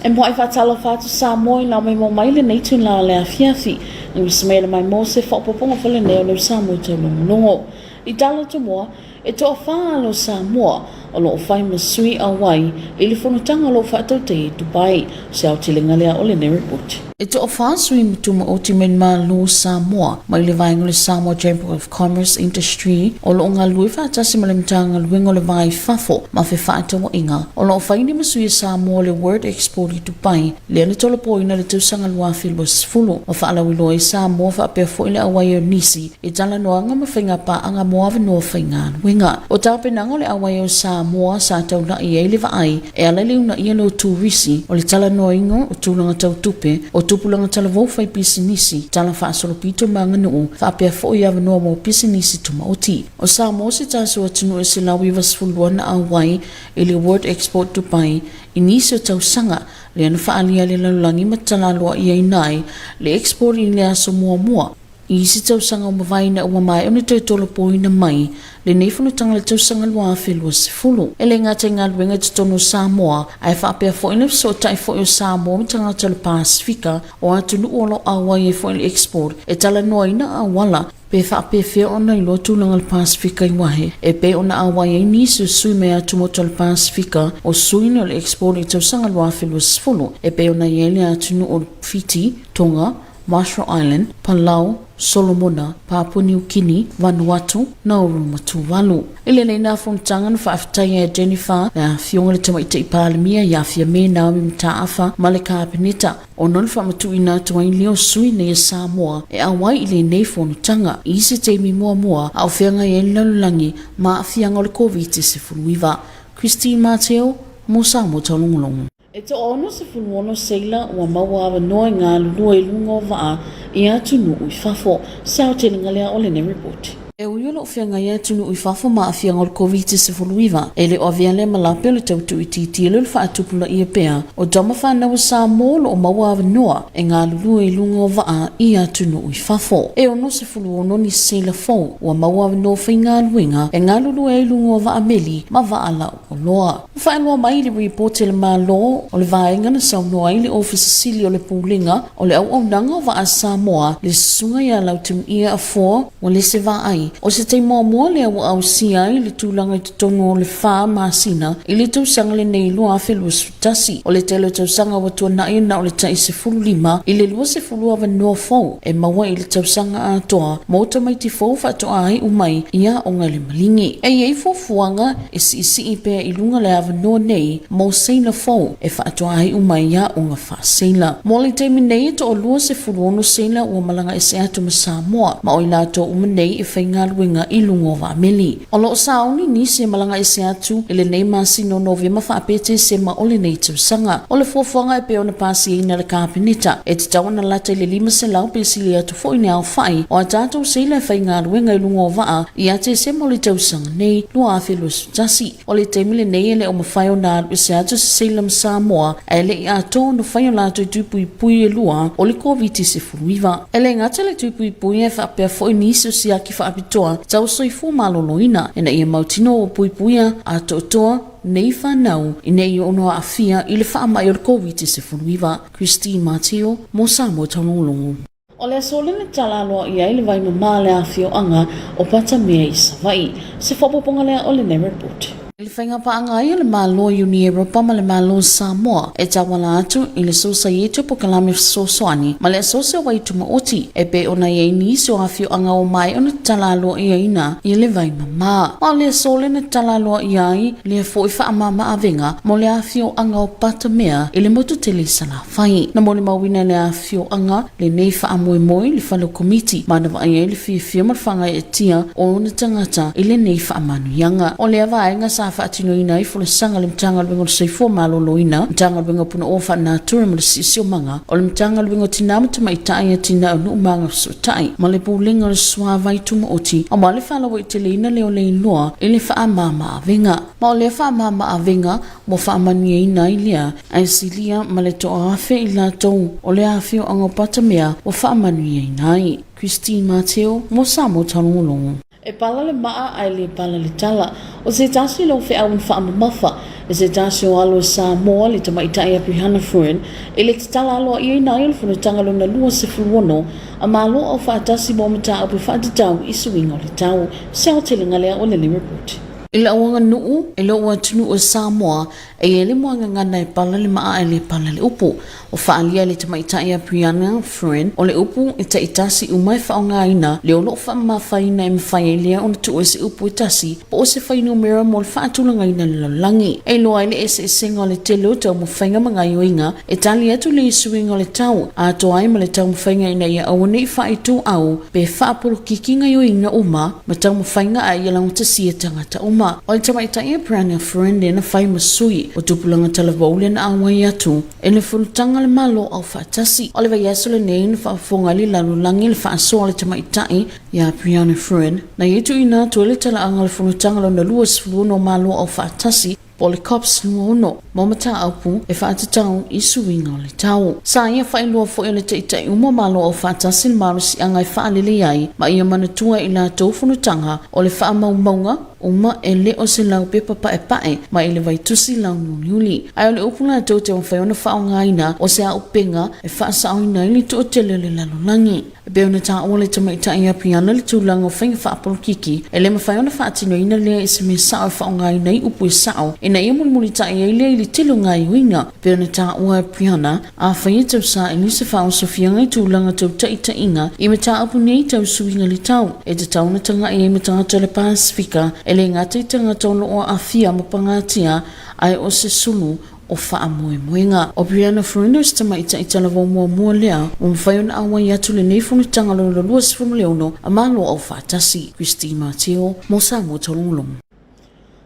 E mo ai whatalo whatu Samoa I lau mai mo maile nei tun la lea fiafi. Ni wisamela mai mo se whapoponga whale neo leo Samoa tau longo. I tala tu moa, e toa whaalo Samoa o lo whai masui a wai ili whanutanga lo whaatau te Dubai. Se au tilinga lea ole ne report. E toa whaasui mutuma o timen ma lo Samoa, mai le vainga le Samoa Chamber of Commerce Industry, o lo ngā lui whaatasi ma le mtanga luenga le vai fafo, ma whi whaatawa inga. O lo whaini masui Samoa le World Expo I Dubai, le ane tola poina le tausanga lua whilo sifulu, ma whaalawi loa I Samoa whaapea fo ile awai o nisi, e tala noanga ma whainga pa anga moawe no whainga wenga. O tape nango le awai o Samoa sa tau na I eile vaai, e alele una ia lo turisi, o le tala noingo o tūlanga tau tupe, o tupulanga tala wofai pisinisi, tala whaasolo pito manga nuu, whaapea fo I awanoa mo pisinisi tuma o ti. O Samoa se taso atunu e se lawi wasfulua na awai, ili World Expo Dubai, inisi o tau sanga, le anu whaalia le lalulangi matalaloa I ainai, le export I le aso mua. I si tau sanga o mawai na umamai, onu tau tolo poina mai, le neifunu tanga le tau sanga lua whilua sifulu. Ele ngata ngā luenga tutono Samoa, ai whaapea fo ina so tai fo o Samoa mitanga tala Pasifika, o atunu olo awai e fo ili export, e tala noa ina awala, pe whaapea fea ona I lo tūlanga le Pasifika I wahe, e pe ona awai e nisi o sui mea tumo tala Pasifika, o sui na le export I tau sanga lua whilua sifulu, e pe ona iele atunu o Fiji, Tonga, Marshall Island, Palau, Solomona, Papua New Guinea, Vanuatu, Nauru Matuvalu. Ile nei na frontanga na whaafitanga e Jennifer na fionga le tamaita I Palamia ya fia me Naomi Mtaafa ma le Kapeneta. O non whamatu ina tuai leo sui nei e Samoa e awai ile nei fonutanga. Isi teimi mua au whianga e lalulangi ma fianga le COVID-19. Christine Mateo, mo Samoa taulongolongo. E to ono se fulwono seila ua maua noa ngā lulua I lungo waa I atu nuu I whafo. Sao te lingalea ole ne report. E uiolo o whianga I atu nuu I whafo ma a whianga o le COVID-19. E le o aviale malape le tautu I titi le whaatupula I a pea. O dama whanau Samoa lo o maua noa e ngā lulua I lungo waa I atu nuu I whafo. E ono se fulwono ni seila fau ua maua noa whainga luenga e ngā lulua I lungo waa meli ma waa la o loa. Whaelua mai le report le maa lo o le vaenga na saunoa I le office sili o le pulinga o le au nanga wa Samoa le sunga ia lautum ia a 4 o le se vaai. O se te mua le au sia I le tūlanga I tono o le wha masina I le tausanga le nei lua whilua sutasi. O le telo tausanga wa tua na ina o le tai se fulu lima I le lua se fulu awa noa fau e maua I le tausanga a toa mauta mai ti fau whatoa ai umai ia o ngale malingi. E iei fuanga e si I pea I lunga le awa noa nei mau seina fau e whaatoa ai umai ia o ngā wha seila. Mo le teimi nei to o lua se fuluono seila ua malanga e se atu ma Samoa ma o I lato uma nei e whainga luenga I lungo wa meli. O lo sauni ni se malanga e se atu e le nei masino novema whaapete se ma o le nei tausanga. O le fuafuanga e pe ona pasi ina le Kapeneta e te tawana lata I le lima se lau pe sili atu fo ina au whai o a tātou seila e whainga luenga I lungo wa I ate se mo le tausanga nei lua whilua sutasi. O le teimi le nei e le o mawhai o nā e se atu se seila ma Samoa e le I ato no whai o lato I tupui e lua o le COVID-19. E le ngata le tupui e whaapea fo I nisi o siaki whaapitoa tau soifu maloloina e na ia mautino o puipuia a toa nei whanau I nei ono a fia I le whaamai o le COVID-19. Christine Mateo, mo Samoa taulongolongo. O le asolene talaloa I ai le vai mamale a fio anga o pata mea I savai. Se whapoponga lea o le ne report. Le whainga pa anga I le malo Uni Europa ma le malo Samoa e tawala atu I le sosa ietu po kalame sosoani ma le sosa waituma oti e pe ona iei nisi o hawhio anga o mai ona talalo I aina I le vai mama. Ma le sole na talalo I ai le fo I wha amama avenga mo le hawhio anga o pata mea I le motu tele sala whai. Na mo le mawina le hawhio anga le nei wha amoe moi le whalo komiti ma na wa ai le whiwhia ma whanga e tia o na tangata I le nei wha amanu yanga. O le avaenga sa whaatino ina I fule sanga le mtanga luengo seifo malolo ina mtanga luengo puna ofa na tura ma le sisio manga o le mtanga luengo tinama tama itai a tina anu umanga sutai ma le pulinga le suava I tuma oti o ma le whalawa I tele ina leo le inoa I le wha amama avenga ma o le wha amama avenga mo wha amania ina I lea ai silia ma le toa afe I la tou o le afe o anga pata mea o wha amania ina I Christine Mateo mo Samoa taulongolongo. E pala le maa ai le pala le tala. O se tasi lo fe aun wha amamafa. E se tasi o alo Samoa le tamaitai aprihana fruen. E le tala alo i na il funu tangalo na lua se furuono. A malo au wha tasi mo mata apu wha tau isu ingo le tau. Se au te lingalea o le report. Ila wanga nuu, ila ua tunu o Samoa, e ele moanga ngana e pala le maa e le pala le upu. O whaalia le tamaitai a Brianna Friend, o le upu e ta itasi umai whaonga ina, le olo wha mawhaina e mwhai lea o na tu o se upu itasi, po o se whainu mera mo le whaatulanga ina le langi. E loa ele ese senga o le tele o tau mwhainga mga ioinga, e tali atu le isuinga o le tau, a toa ai ma le tau mwhainga ina ia awane i whaitu au, pe whaapolo kikinga ioinga uma, ma tau mwhainga a ia lang tasia tangata uma. O le tamaitai a Brianna Friend e na whai masui, o tupulanga talavaule na awai atu, e le fulutanga le malo au whaatasi. O le vai aso le nei na whaafonga li lalulangi le whaasoa le tamaitai ia Brianna Friend, na yetu ina tuele tala anga le fulutanga lo na lua sifuno malo au whaatasi, po le cops luono, momata aupu e whaatatau i suinga o le tau. Sa ia whailua fo e le teitai uma malo au whaatasi le maro si anga i whaalele ai, ma ia manatua i la tau funutanga o le whaamaumaunga uma e le o se lau pepa pae pae ma ele vai tusi lau nuniuli. Ai o le upuna tau te mwhaiona whaonga ina o se a upenga e whaasao ina ili tu o te lele lalulangi. E beo na ta ole tamaitai a Brianna le tūlanga o whainga whaapolo kiki e le mwhaiona whaatino ina lea e se me sao e whaonga ina i upu e sao e na ia mulmuli ta ia ile ili tilo ngai uinga. Beo na ta ua Brianna a whaia tau sa e nise whao sofianga i tūlanga tau taita inga i me ta apu nei tau suinga li tau e te tau na tanga e me tanga tole Pasifika e le ngata i tanga tono o awhia mapangatia ai o se sulu o wha moe moenga. O Brianna Friend tama ita itala mua lea o mwhaiona awa i atu le neifunu tangalo lo lua sifumu leono a malo au whaatasi. Christine Mateo, mo Samoa tolongolong.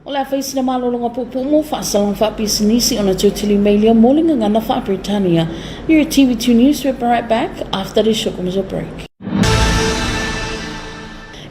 O le awhaisi na malolonga pupu mo whaasalong whaapisinisi o na tūtili meilia molinga ngana wha Britannia. You're at TV2 News, we'll be right back after this short commercial break.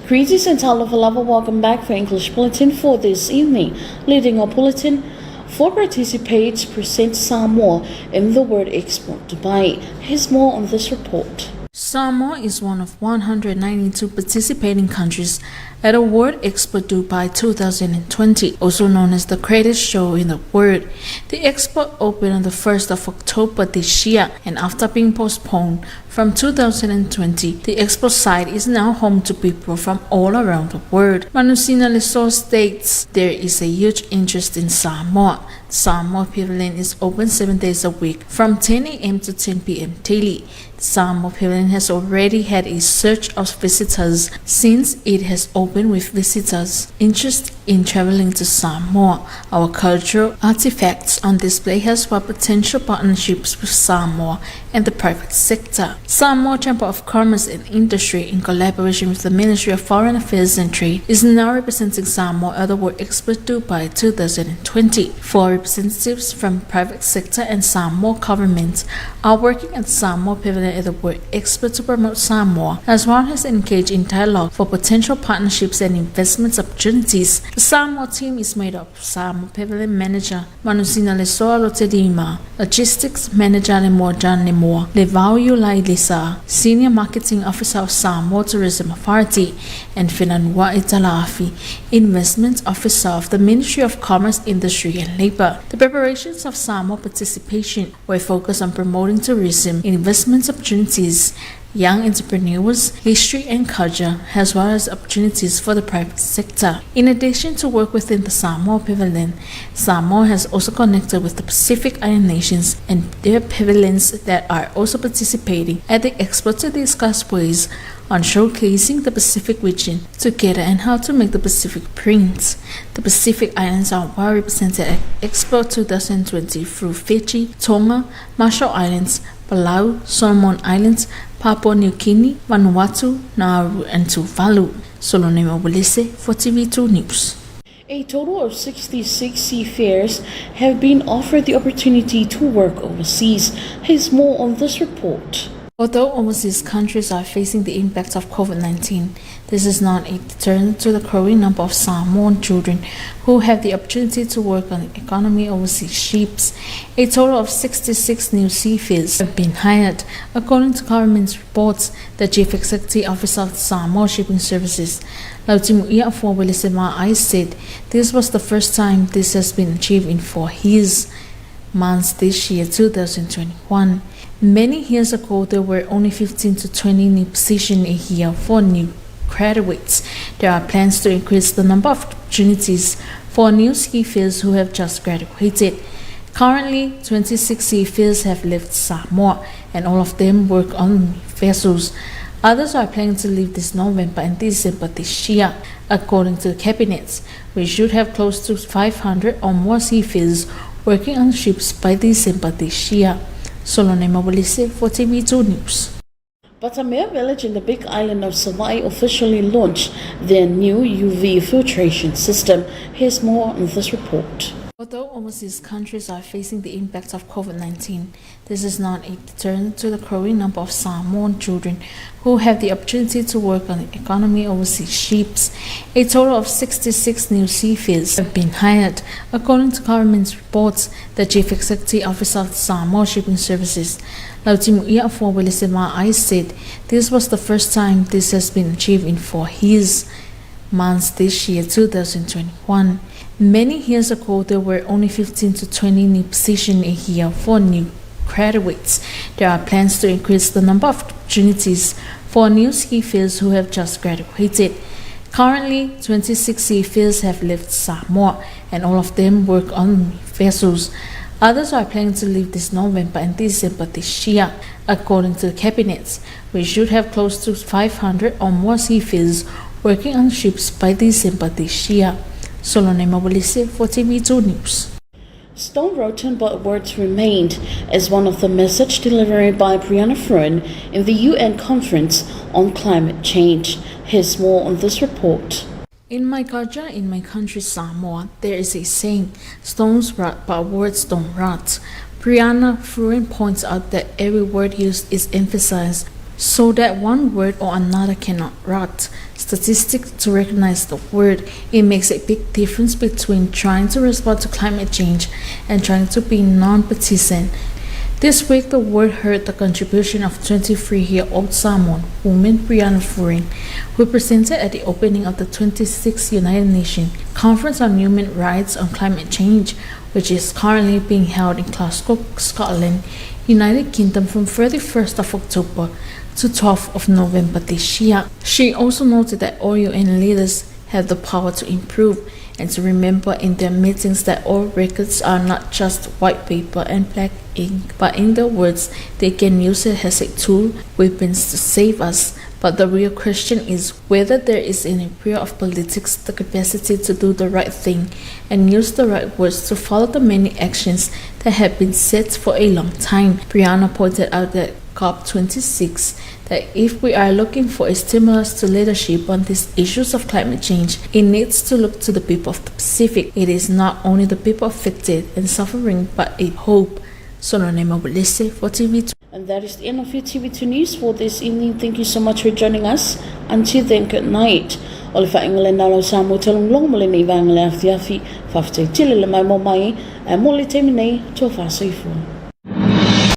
Greetings and talofa, welcome back for English Bulletin for this evening. Leading our bulletin, 4 participants present Samoa in the World Expo Dubai. Here's more on this report. Samoa is one of 192 participating countries at a World Expo Dubai 2020, also known as the greatest show in the world. The expo opened on the 1st of October this year, and after being postponed from 2020, the expo site is now home to people from all around the world. Manusina Leso states there is a huge interest in Samoa. The Samoa Pavilion is open 7 days a week from 10 a.m. to 10 p.m. daily. The Samoa Pavilion has already had a surge of visitors since it has opened, with visitors interest in traveling to Samoa. Our cultural artifacts on display has sparked potential partnerships with Samoa and the private sector. Samoa Chamber of Commerce and Industry, in collaboration with the Ministry of Foreign Affairs and Trade, is now representing Samoa at the World Expo Dubai 2020. 4 representatives from private sector and Samoa government are working at Samoa Pavilion at the World Expo to promote Samoa, as well as engage in dialogue for potential partnerships and investment opportunities. The Samoa team is made up of Samoa Pavilion Manager Manusina Lesoa Lotedima, Logistics Manager Lemojan Lemoa, Levau Lai Lisa, Senior Marketing Officer of Samoa Tourism Authority, and Finanua Italafi, Investment Officer of the Ministry of Commerce, Industry and Labour. The preparations of Samoa participation were focused on promoting tourism, investment opportunities, young entrepreneurs, history and culture, as well as opportunities for the private sector. In addition to work within the Samoa Pavilion, Samoa has also connected with the Pacific Island nations and their pavilions that are also participating at the expo to discuss ways on showcasing the Pacific region together and how to make the Pacific print. The Pacific Islands are well represented at Expo 2020 through Fiji, Tonga, Marshall Islands, Palau, Solomon Islands, Papua New Guinea, Vanuatu, Nauru, and Tuvalu. Solonema Walese for TV2 News. A total of 66 seafarers have been offered the opportunity to work overseas. Here's more on this report. Although overseas countries are facing the impact of COVID-19, This is not a deterrent to the growing number of Samoan children who have the opportunity to work on the economy overseas ships. A total of 66 new seafarers have been hired, according to government reports. The Chief Executive Officer of Samoa Shipping Services, Lautimu EFKS said this was the first time this has been achieved in 4 years. Months this year, 2021. Many years ago, there were only 15 to 20 new positions a year for new graduates. There are plans to increase the number of opportunities for new seafarers who have just graduated. Currently, 26 seafarers have left Samoa, and all of them work on vessels. Others are planning to leave this November and December this year. According to the cabinet, we should have close to 500 or more seafarers working on ships by December this year. Solone Mobilise for TV2 News. Batamea Village in the Big Island of Samoa officially launched their new UV filtration system. Here's more on this report. Although overseas countries are facing the impact of COVID-19, this is not a deterrent to the growing number of Samoan children who have the opportunity to work on the economy overseas ships. A total of 66 new seafarers have been hired, according to government reports. The Chief Executive Officer of Samoa Shipping Services, Lautimu EFKS said this was the first time this has been achieved in 4 years. Months this year, 2021. Many years ago, there were only 15 to 20 new positions a year for new graduates. There are plans to increase the number of opportunities for new seafarers who have just graduated. Currently, 26 seafarers have left Samoa, and all of them work on vessels. Others are planning to leave this November and December this year. According to the cabinet, we should have close to 500 or more seafarers working on ships by December this year. Solone Mobilise for TV2 News. Stone Rotten but words remained as one of the message delivered by Brianna Fruin in the UN Conference on Climate Change. Here's more on this report. In my culture, in my country Samoa, there is a saying, stones rot but words don't rot. Brianna Fruin points out that every word used is emphasized so that one word or another cannot rot. Statistics to recognize the word. It makes a big difference between trying to respond to climate change and trying to be non-partisan. This week, the world heard the contribution of 23-year-old Samoan woman Brianna Fruin, who presented at the opening of the 26th United Nations Conference on Human Rights on Climate Change, which is currently being held in Glasgow, Scotland, United Kingdom from 31st of October to 12th of November this year. She also noted that all UN leaders have the power to improve and to remember in their meetings that all records are not just white paper and black ink, but in their words, they can use it as a tool, weapons to save us. But the real question is whether there is in a period of politics the capacity to do the right thing and use the right words to follow the many actions that have been set for a long time. Brianna pointed out that COP26 that if we are looking for a stimulus to leadership on these issues of climate change, it needs to look to the people of the Pacific. It is not only the people affected and suffering, but a hope. Solone Mobilise for TV2. And that is the end of your TV2 News for this evening. Thank you so much for joining us. Until then, good night. Olifa ingale nalo Samoa talong long mole ni vangale afi afi fafte tile le mai mo mai e mole temine to fa soifo.